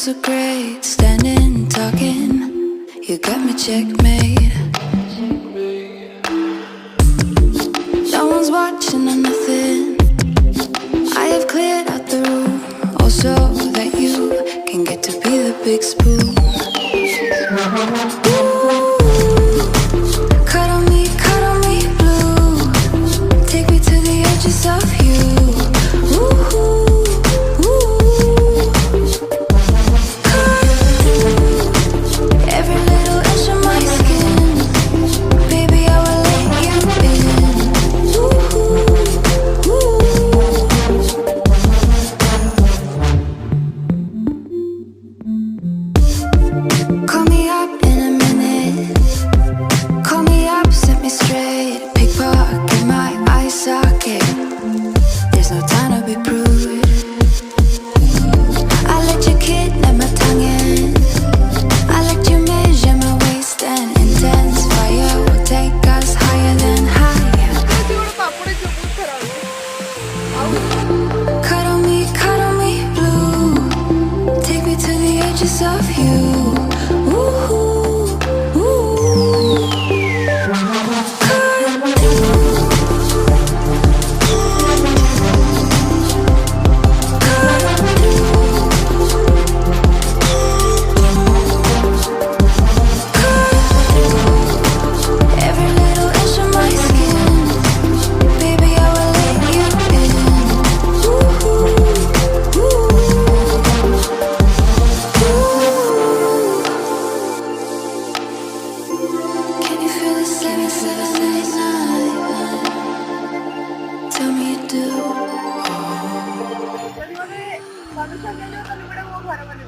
so great, standing, talking. You got me checkmate. No one's watching or nothing. I have cleared out the room, also that you can get to be the big spoon. Ooh, cuddle me blue. Take me to the edges of you. Ooh, ooh. Every little inch of my skin, baby, I will let you in. Ooh, ooh. Call me up in a minute. Call me up, set me straight. Pickpocket my eye socket. There's no time to be prude. I let you kidnap my tongue in. I let you measure my waist and intense fire will take us higher than higher. Cuddle me blue. Take me to the edges of you. Ooh, ooh. Every little inch of my skin, baby, I will let you in. Ooh, ooh. Can you feel the 779? Tell me you do. कधी मध्ये माणूस सांगायला तर इकडे मग बरोबर आहे